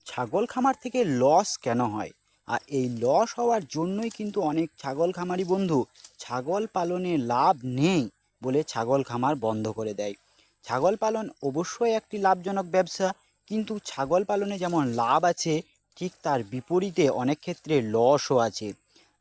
ছাগল খামার থেকে লস কেন হয়? আর এই লস হওয়ার জন্যই কিন্তু অনেক ছাগল খামারি বন্ধু ছাগল পালনে লাভ নেই বলে ছাগল খামার বন্ধ করে দেয়। ছাগল পালন অবশ্যই একটি লাভজনক ব্যবসা, কিন্তু ছাগল পালনে যেমন লাভ আছে, ঠিক তার বিপরীতে অনেক ক্ষেত্রে লসও আছে।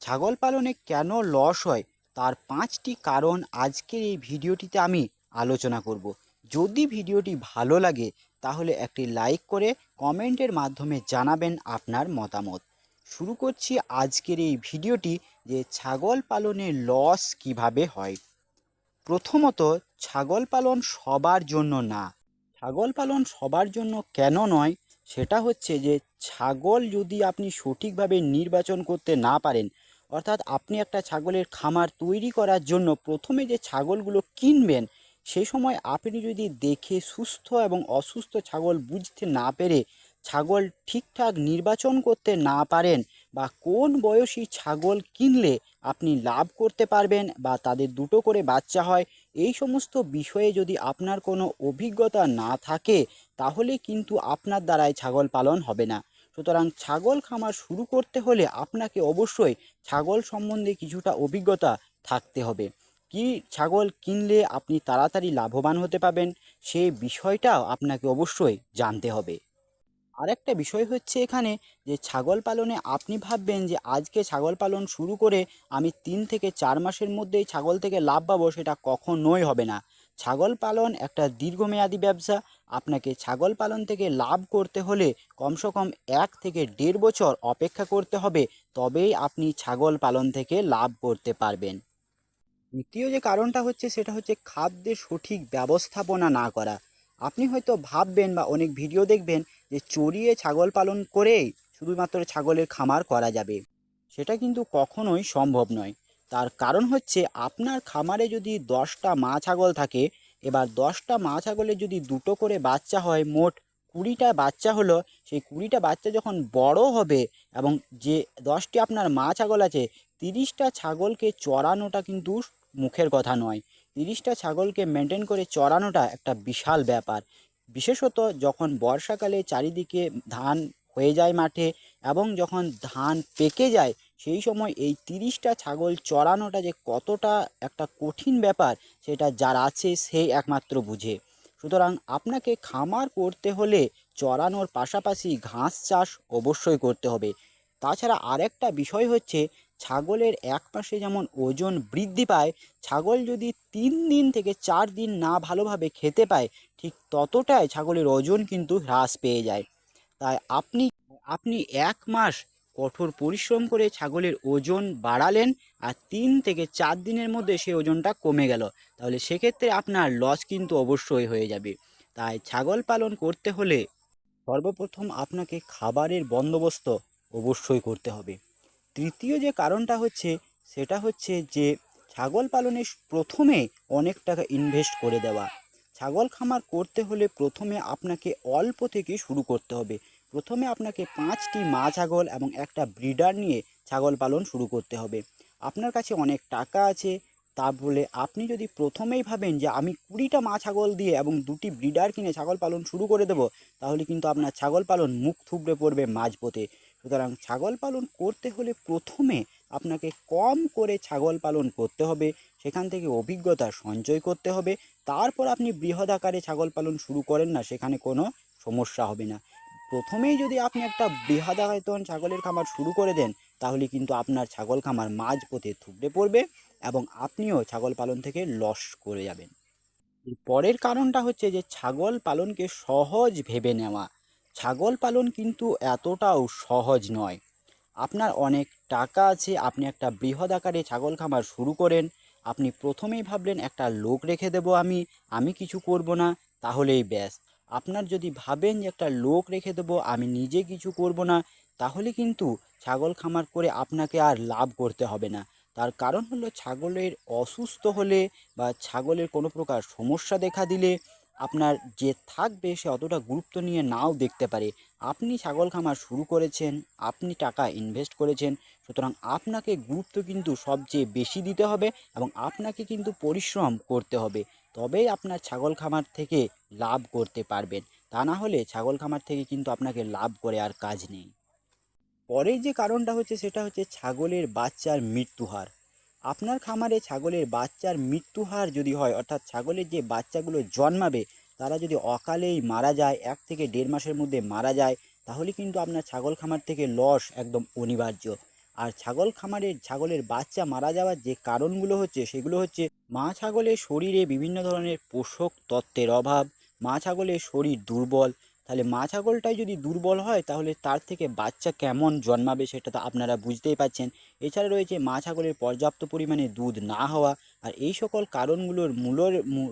ছাগল পালনে কেন লস হয় তার 5টি কারণ আজকের এই ভিডিওটিতে আমি আলোচনা করব। যদি ভিডিওটি ভালো লাগে তাহলে একটি লাইক করে কমেন্টের মাধ্যমে জানাবেন আপনার মতামত। শুরু করছি আজকের এই ভিডিওটি, যে ছাগল পালনে লস কিভাবে হয়। প্রথমত, ছাগল পালন সবার জন্য না। ছাগল পালন সবার জন্য কেন নয়, সেটা হচ্ছে যে ছাগল যদি আপনি সঠিকভাবে নির্বাচন করতে না পারেন, অর্থাৎ আপনি একটা ছাগলের খামার তৈরি করার জন্য প্রথমে যে ছাগলগুলো কিনবেন, সেই সময় আপনি যদি দেখে সুস্থ এবং অসুস্থ ছাগল বুঝতে না পেরে ছাগল ঠিকঠাক নির্বাচন করতে না পারেন, বা কোন বয়সী ছাগল কিনলে আপনি লাভ করতে পারবেন বা তাদের দুটো করে বাচ্চা হয়, এই সমস্ত বিষয়ে যদি আপনার কোনো অভিজ্ঞতা না থাকে, তাহলে কিন্তু আপনার দ্বারাই ছাগল পালন হবে না। সুতরাং ছাগল খামার শুরু করতে হলে আপনাকে অবশ্যই ছাগল সম্বন্ধে কিছুটা অভিজ্ঞতা থাকতে হবে। কি ছাগল কিনলে আপনি তাড়াতাড়ি লাভবান হতে পারবেন, সেই বিষয়টাও আপনাকে অবশ্যই জানতে হবে। আরেকটা বিষয় হচ্ছে এখানে, যে ছাগল পালনে আপনি ভাববেন যে আজকে ছাগল পালন শুরু করে আমি 3 থেকে 4 মাসের মধ্যেই ছাগল থেকে লাভ পাবো, সেটা কখনোই হবে না। ছাগল পালন একটা দীর্ঘমেয়াদী ব্যবসা। আপনাকে ছাগল পালন থেকে লাভ করতে হলে কমসে কম 1 থেকে 1.5 বছর অপেক্ষা করতে হবে, তবেই আপনি ছাগল পালন থেকে লাভ করতে পারবেন। দ্বিতীয় যে কারণটা হচ্ছে, সেটা হচ্ছে খাদ্যের সঠিক ব্যবস্থাপনা না করা। আপনি হয়তো ভাববেন বা অনেক ভিডিও দেখবেন যে চড়িয়ে ছাগল পালন করেই শুধুমাত্র ছাগলের খামার করা যাবে। সেটা কিন্তু কখনোই সম্ভব নয়। তার কারণ হচ্ছে, আপনার খামারে যদি 10টা মা ছাগল থাকে, এবার 10টা মা ছাগলের যদি দুটো করে বাচ্চা হয়, মোট 20টা বাচ্চা হলো। সেই 20টা বাচ্চা যখন বড় হবে এবং যে 10টি আপনার মা ছাগল আছে, 30টা ছাগলকে চড়ানোটা কিন্তু মুখের কথা নয়। 30টা ছাগলকে মেনটেন করে চড়ানোটা একটা বিশাল ব্যাপার। বিশেষত যখন বর্ষাকালে চারিদিকে ধান হয়ে যায় মাঠে, এবং যখন ধান পেকে যায়, সেই সময় এই 30টা ছাগল চড়ানোটা যে কতটা একটা কঠিন ব্যাপার, সেটা যার আছে সেই একমাত্র বুঝে। সুতরাং আপনাকে খামার করতে হলে চড়ানোর পাশাপাশি ঘাস চাষ অবশ্যই করতে হবে। তাছাড়া আরেকটা বিষয় হচ্ছে, ছাগলের 1 মাসে যেমন ওজন বৃদ্ধি পায়, ছাগল যদি 3 দিন থেকে 4 দিন না ভালোভাবে খেতে পায়, ঠিক ততটাই ছাগলের ওজন কিন্তু হ্রাস পেয়ে যায়। তাই আপনি আপনি 1 মাস কঠোর পরিশ্রম করে ছাগলের ওজন বাড়ালেন, আর 3 থেকে 4 দিনের মধ্যে সেই ওজনটা কমে গেল, তাহলে সেক্ষেত্রে আপনার লস কিন্তু অবশ্যই হয়ে যাবে। তাই ছাগল পালন করতে হলে সর্বপ্রথম আপনাকে খাবারের বন্দোবস্ত অবশ্যই করতে হবে। তৃতীয় যে কারণটা হচ্ছে, সেটা হচ্ছে যে ছাগল পালনে প্রথমে অনেক টাকা ইনভেস্ট করে দেওয়া। ছাগল খামার করতে হলে প্রথমে আপনাকে অল্প থেকে শুরু করতে হবে। প্রথমে আপনাকে 5টি মা ছাগল এবং একটা ব্রিডার নিয়ে ছাগল পালন শুরু করতে হবে। আপনার কাছে অনেক টাকা আছে, তা বলে আপনি যদি প্রথমেই ভাবেন যে আমি 20টা মা ছাগল দিয়ে এবং 2টি ব্রিডার কিনে ছাগল পালন শুরু করে দেব, তাহলে কিন্তু আপনার ছাগল পালন মুখ থুবড়ে পড়বে মাঝপথে। সুতরাং ছাগল পালন করতে হলে প্রথমে আপনাকে কম করে ছাগল পালন করতে হবে, সেখান থেকে অভিজ্ঞতা সঞ্চয় করতে হবে। তারপর আপনি বৃহৎ আকারে ছাগল পালন শুরু করেন না, সেখানে কোনো সমস্যা হবে না। প্রথমেই যদি আপনি একটা বৃহৎ আয়তন ছাগলের খামার শুরু করে দেন, তাহলে কিন্তু আপনার ছাগল খামার মাঝপথে থুবড়ে পড়বে এবং আপনিও ছাগল পালন থেকে লস করে যাবেন। এর পরের কারণটা হচ্ছে যে ছাগল পালনকে সহজ ভেবে নেওয়া। ছাগল পালন কিন্তু এতটাও সহজ নয়। আপনার অনেক টাকা আছে, আপনি একটা বৃহৎ আকারে ছাগল খামার শুরু করেন। আপনি প্রথমেই ভাবলেন একটা লোক রেখে দেবো, আমি কিছু করব না, তাহলেই ব্যাস। আপনার যদি ভাবেন যে একটা লোক রেখে দেবো, আমি নিজে কিছু করব না, তাহলে কিন্তু ছাগল খামার করে আপনাকে আর লাভ করতে হবে না। তার কারণ হলো, ছাগলের অসুস্থ হলে বা ছাগলের কোনো প্রকার সমস্যা দেখা দিলে আপনার যে থাকবে সে অতটা গুরুত্ব নিয়ে নাও দেখতে পারে। আপনি ছাগল খামার শুরু করেছেন, আপনি টাকা ইনভেস্ট করেছেন, সুতরাং আপনাকে গুরুত্ব কিন্তু সবচেয়ে বেশি দিতে হবে এবং আপনাকে কিন্তু পরিশ্রম করতে হবে, তবেই আপনার ছাগল খামার থেকে লাভ করতে পারবেন। তা না হলে ছাগল খামার থেকে কিন্তু আপনাকে লাভ করে আর কাজ নেই। পরের যে কারণটা হচ্ছে সেটা হচ্ছে ছাগলের বাচ্চার মৃত্যু হার। আপনার খামারে ছাগলের বাচ্চার মৃত্যু হার যদি হয়, অর্থাৎ ছাগলের যে বাচ্চাগুলো জন্মাবে তারা যদি অকালেই মারা যায়, 1 থেকে 1.5 মাসের মধ্যে মারা যায়, তাহলে কিন্তু আপনার ছাগল খামার থেকে লস একদম অনিবার্য। আর ছাগলের বাচ্চা মারা যাওয়ার যে কারণগুলো হচ্ছে সেগুলো হচ্ছে মা ছাগলের শরীরে বিভিন্ন ধরনের পোষক তত্ত্বের অভাব, মা ছাগলের শরীর দুর্বল। তাহলে মা ছাগলটাই যদি দুর্বল হয় তাহলে তার থেকে বাচ্চা কেমন জন্মাবে সেটা তো আপনারা বুঝতেই পারছেন। এছাড়া রয়েছে মা ছাগলের পর্যাপ্ত পরিমাণে দুধ না হওয়া। আর এই সকল কারণগুলোর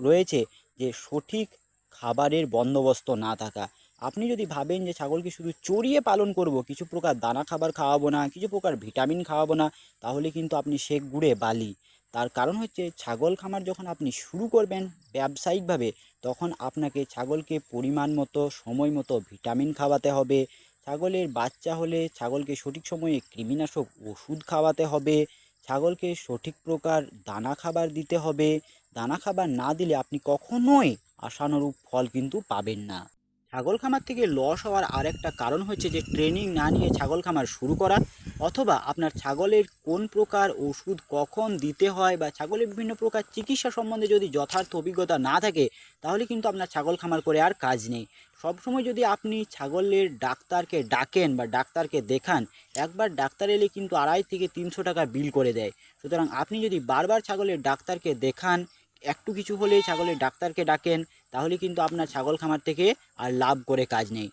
রয়েছে যে সঠিক খাবারের বন্দোবস্ত না থাকা। আপনি যদি ভাবেন যে ছাগলকে শুধু চড়িয়ে পালন করব, কিছু প্রকার দানা খাবার খাওয়াবো না, কিছু প্রকার ভিটামিন খাওয়াবো না, তাহলে কিন্তু আপনি শেখ গুড়ে বালি। তার কারণ হচ্ছে ছাগল খামার যখন আপনি শুরু করবেন ব্যবসায়িকভাবে, তখন আপনাকে ছাগলকে পরিমাণ মতো সময় মতো ভিটামিন খাওয়াতে হবে। ছাগলের বাচ্চা হলে ছাগলকে সঠিক সময়ে কৃমিনাশক ওষুধ খাওয়াতে হবে। ছাগলকে সঠিক প্রকার দানা খাবার দিতে হবে। দানা খাবার না দিলে আপনি কখনোই আশানুরূপ ফল কিন্তু পাবেন না। ছাগল খামার থেকে লস হওয়ার আরেকটা কারণ হচ্ছে যে ট্রেনিং না নিয়ে ছাগল খামার শুরু করা, অথবা আপনার ছাগলের কোন প্রকার ওষুধ কখন দিতে হয় বা ছাগলের বিভিন্ন প্রকার চিকিৎসা সম্বন্ধে যদি যথার্থ অভিজ্ঞতা না থাকে, তাহলে কিন্তু আপনার ছাগল খামার করে আর কাজ নেই। সবসময় যদি আপনি ছাগলের ডাক্তারকে ডাকেন বা ডাক্তারকে দেখান, একবার ডাক্তার এলে কিন্তু 250 থেকে 300 টাকা বিল করে দেয়। সুতরাং আপনি যদি বারবার ছাগলের ডাক্তারকে দেখান, একটু কিছু হলেই ছাগলের ডাক্তারকে ডাকেন, তাহলে কিন্তু আপনার ছাগল খামার থেকে আর লাভ করে কাজ নেই।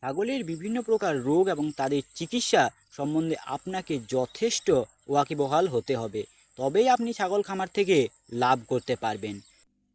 ছাগলের বিভিন্ন প্রকার রোগ এবং তাদের চিকিৎসা সম্বন্ধে আপনাকে যথেষ্ট ওয়াকিবহাল হতে হবে, তবেই আপনি ছাগল খামার থেকে লাভ করতে পারবেন।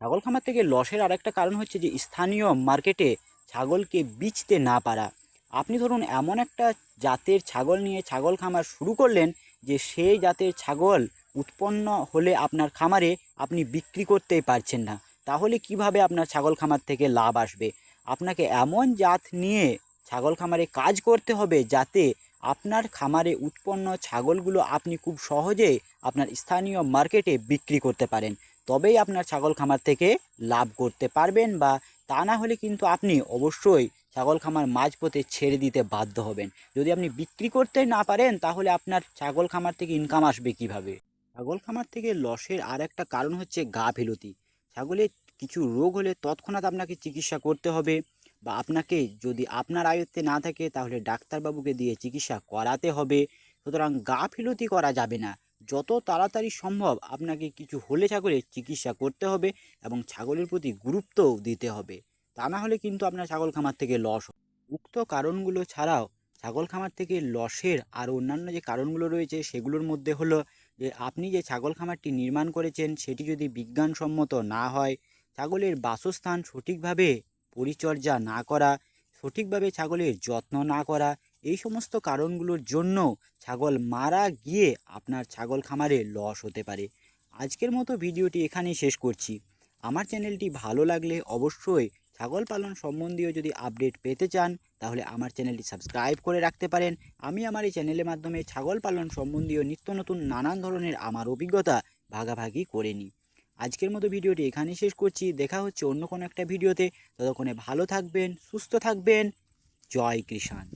ছাগল খামার থেকে লসের আরেকটা কারণ হচ্ছে যে স্থানীয় মার্কেটে ছাগলকে বেচতে না পারা। আপনি ধরুন এমন একটা জাতের ছাগল নিয়ে ছাগল খামার শুরু করলেন যে সেই জাতের ছাগল উৎপন্ন হলে আপনার খামারে আপনি বিক্রি করতেই পারছেন না, তাহলে কিভাবে আপনার ছাগল খামার থেকে লাভ আসবে? আপনাকে এমন জাত নিয়ে ছাগল খামারে কাজ করতে হবে যাতে আপনার খামারে উৎপন্ন ছাগলগুলো আপনি খুব সহজেই আপনার স্থানীয় মার্কেটে বিক্রি করতে পারেন, তবেই আপনার ছাগল খামার থেকে লাভ করতে পারবেন। বা তা না হলে কিন্তু আপনি অবশ্যই ছাগল খামার মাঝপথে ছেড়ে দিতে বাধ্য হবেন। যদি আপনি বিক্রি করতে না পারেন তাহলে আপনার ছাগল খামার থেকে ইনকাম আসবে কিভাবে? ছাগল খামার থেকে লসের আর একটা কারণ হচ্ছে গাফিলতি। ছাগলের কিছু রোগ হলে তৎক্ষণাৎ আপনাকে চিকিৎসা করতে হবে, বা আপনাকে যদি আপনার আয়ত্তে না থাকে তাহলে ডাক্তারবাবুকে দিয়ে চিকিৎসা করাতে হবে। সুতরাং গাফিলতি করা যাবে না। যত তাড়াতাড়ি সম্ভব আপনাকে কিছু হলে ছাগলের চিকিৎসা করতে হবে এবং ছাগলের প্রতি গুরুত্বও দিতে হবে। তা না হলে কিন্তু আপনার ছাগল খামার থেকে লস হবে। উক্ত কারণগুলো ছাড়াও ছাগল খামার থেকে লসের আর অন্যান্য যে কারণগুলো রয়েছে সেগুলোর মধ্যে হলো যে আপনি যে ছাগল খামারটি নির্মাণ করেছেন সেটি যদি বিজ্ঞানসম্মত না হয়, ছাগলের বাসস্থান সঠিকভাবে পরিচর্যা না করা, সঠিকভাবে ছাগলের যত্ন না করা, এই সমস্ত কারণগুলোর জন্য ছাগল মারা গিয়ে আপনার ছাগল খামারে লস হতে পারে। আজকের মতো ভিডিওটি এখানেই শেষ করছি। আমার চ্যানেলটি ভালো লাগলে অবশ্যই ছাগল পালন সম্বন্ধীয় যদি আপডেট পেতে চান তাহলে আমার চ্যানেলটি সাবস্ক্রাইব করে রাখতে পারেন। আমি আমার এই চ্যানেলের মাধ্যমে ছাগল পালন সম্বন্ধীয় নিত্য নতুন নানান ধরনের আমার অভিজ্ঞতা ভাগাভাগি করে নিই। আজকের মতো ভিডিওটি এখানেই শেষ করছি। দেখা হচ্ছে অন্য কোনো একটা ভিডিওতে। ততক্ষণে ভালো থাকবেন, সুস্থ থাকবেন। জয় কৃষাণ।